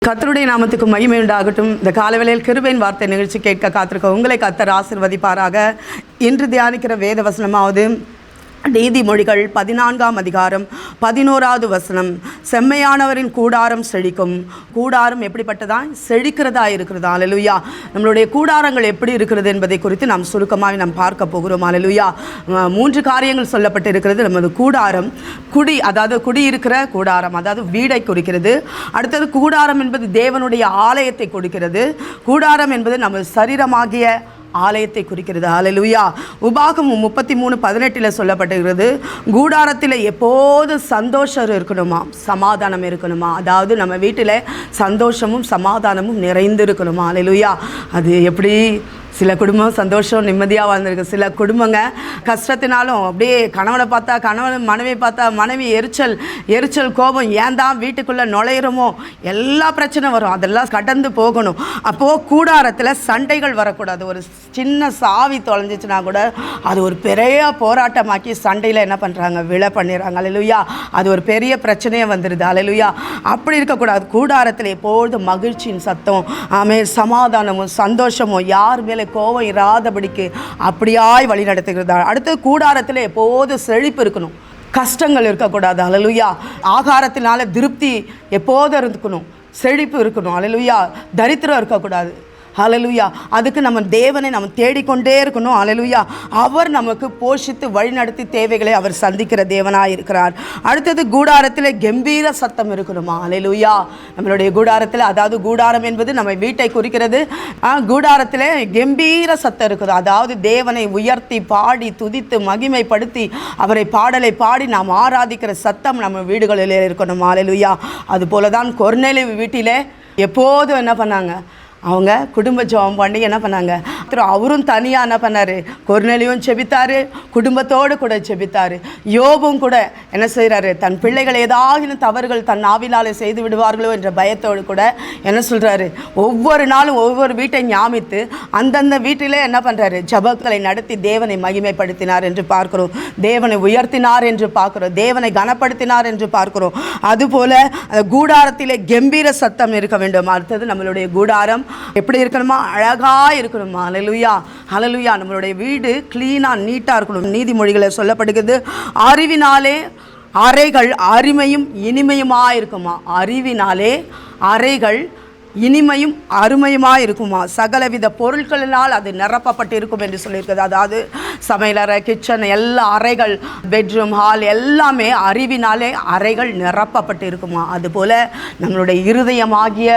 கர்த்தருடைய நாமத்துக்கு மகிமை உண்டாகட்டும். இந்த காலவேளையில் கிருபையின் வார்த்தை நிகழ்ச்சி கேட்க காத்திருக்க உங்களை கர்த்தர் ஆசீர்வதிப்பாராக. இன்று தியானிக்கிற வேத வசனமாவது நீதிமொழிகள் 14ஆம் அதிகாரம் 11வது வசனம். செம்மையானவரின் கூடாரம் செழிக்கும். கூடாரம் எப்படிப்பட்டதா? செழிக்கிறதா இருக்கிறதா. அல்லேலூயா. நம்மளுடைய கூடாரங்கள் எப்படி இருக்கிறது என்பதை குறித்து நாம் சுருக்கமாக நாம் பார்க்க போகிறோம். அல்லேலூயா. 3 காரியங்கள் சொல்லப்பட்டு இருக்கிறது. நமது கூடாரம் அதாவது குடியிருக்கிற கூடாரம், அதாவது வீடை குறிக்கிறது. அடுத்தது கூடாரம் என்பது தேவனுடைய ஆலயத்தை குறிக்கிறது. கூடாரம் என்பது நம்ம சரீரமாகிய ஆலயத்தை குறிக்கிறது. அல்லேலூயா. உபாகமம் 33:18 சொல்லப்பட்டிருக்கிறது, கூடாரத்தில் எப்போது சந்தோஷம் இருக்கணுமா, சமாதானம் இருக்கணுமா. அதாவது நம்ம வீட்டில் சந்தோஷமும் சமாதானமும் நிறைந்து இருக்கணுமா. அல்லேலூயா. அது எப்படி? சில குடும்பம் சந்தோஷம் நிம்மதியாக வாழ்ந்துருக்கு. சில குடும்பங்க கஷ்டத்தினாலும் அப்படியே கணவனை பார்த்தா கணவன், மனைவியை பார்த்தா மனைவி எரிச்சல் கோபம், ஏன் தான் வீட்டுக்குள்ளே நுழையிறோமோ எல்லா பிரச்சனை வரும். அதெல்லாம் கடந்து போகணும். அப்போது கூடாரத்தில் சண்டைகள் வரக்கூடாது. ஒரு சின்ன சாவி தொலைஞ்சிச்சுன்னா கூட அது ஒரு பெரிய போராட்டமாக்கி சண்டையில் என்ன பண்ணுறாங்க, விழ பண்ணிடுறாங்க. அல்லேலூயா. அது ஒரு பெரிய பிரச்சனையே வந்துடுது. அல்லேலூயா. அப்படி இருக்கக்கூடாது. கூடாரத்தில் எப்பொழுதும் மகிழ்ச்சியின் சத்தம், சமாதானமும் சந்தோஷமும், யார் மேலே கோபம் இராதபடிக்கு அப்படியாய் வழி நடத்துகிறதா. அடுத்து கூடாரத்தில் எப்போது செழிப்பு இருக்கணும், கஷ்டங்கள் இருக்கக்கூடாது. அல்லேலூயா. ஆகாரத்தினால திருப்தி எப்போது இருக்கணும், செழிப்பு இருக்கணும். அல்லேலூயா. தரித்திரம் இருக்கக்கூடாது. அல்லேலூயா. அதுக்கு நம்ம தேவனை நம்ம தேடிக்கொண்டே இருக்கணும். அல்லேலூயா. அவர் நமக்கு போஷித்து வழிநடத்தி தேவைகளை அவர் சந்திக்கிற தேவனாக இருக்கிறார். அடுத்தது கூடாரத்தில் கம்பீர சத்தம் இருக்கணுமா. அல்லேலூயா. நம்மளுடைய கூடாரத்தில், அதாவது கூடாரம் என்பது நம்ம வீட்டை குறிக்கிறது. கூடாரத்தில் கம்பீர சத்தம் இருக்குது. அதாவது தேவனை உயர்த்தி பாடி துதித்து மகிமைப்படுத்தி அவரை பாடலை பாடி நாம் ஆராதிக்கிற சத்தம் நம்ம வீடுகளில் இருக்கணும். அல்லேலூயா. அதுபோல தான் கொர்நேலியு வீட்டில் எப்போதும் என்ன பண்ணாங்க, அவங்க குடும்ப ஜெபம் பண்ணி என்ன பண்ணாங்க, அவரும் தனியாக என்ன பண்ணார், கொர்நேலியும் செபித்தார், குடும்பத்தோடு கூட செபித்தார். யோபும் கூட என்ன செய்கிறாரு, தன் பிள்ளைகள் ஏதாவது தவறுகள் தன் ஆவிலாலே செய்து விடுவார்களோ என்ற பயத்தோடு கூட என்ன சொல்கிறாரு, ஒவ்வொரு நாளும் ஒவ்வொரு வீட்டை ஞாபித்து அந்தந்த வீட்டிலே என்ன பண்ணுறாரு, ஜெபங்களை நடத்தி தேவனை மகிமைப்படுத்தினார் என்று பார்க்கிறோம். தேவனை உயர்த்தினார் என்று பார்க்கிறோம். தேவனை கனப்படுத்தினார் என்று பார்க்கிறோம். அதுபோல் கூடாரத்திலே கம்பீர சத்தம் இருக்க வேண்டும். அடுத்தது நம்மளுடைய கூடாரம் எப்படி இருக்கணுமா, அழகாக இருக்கணுமா. அல்லேலூயா. அல்லேலூயா. நம்மளுடைய வீடு க்ளீனாக நீட்டாக இருக்கணும். நீதிமொழிகளை சொல்லப்படுகிறது, அறிவினாலே அறைகள் அருமையும் இனிமையுமாக இருக்குமா. அறிவினாலே அறைகள் இனிமையும் அருமையுமாக இருக்குமா. சகலவித பொருட்களினால் அது நிரப்பப்பட்டு இருக்கும் என்று சொல்லியிருக்குது. அதாவது சமையலறை, கிச்சன், எல்லா அறைகள், பெட்ரூம், ஹால் எல்லாமே அறிவினாலே அறைகள் நிரப்பப்பட்டு இருக்குமா. அதுபோல் நம்மளுடைய இருதயமாகிய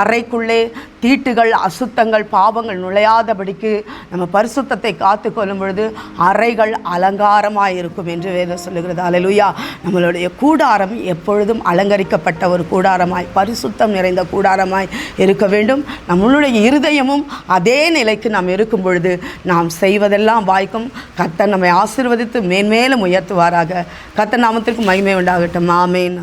அறைக்குள்ளே தீட்டுகள், அசுத்தங்கள், பாவங்கள் நுழையாதபடிக்கு நம்ம பரிசுத்தத்தை காத்து கொள்ளும் பொழுது அறைகள் அலங்காரமாக இருக்கும் என்று வேதம் சொல்லுகிறது. அல்லேலூயா. நம்மளுடைய கூடாரம் எப்பொழுதும் அலங்கரிக்கப்பட்ட ஒரு கூடாரமாய், பரிசுத்தம் நிறைந்த கூடாரமாய் இருக்க வேண்டும். நம்மளுடைய இருதயமும் அதே நிலைக்கு நாம் இருக்கும் பொழுது நாம் செய்வதெல்லாம் வாய்க்கும். கர்த்தர் நம்மை ஆசீர்வதித்து மேன்மேலும் உயர்த்துவாராக. கர்த்தர் நாமத்திற்கு மகிமை உண்டாகட்டும். ஆமென்.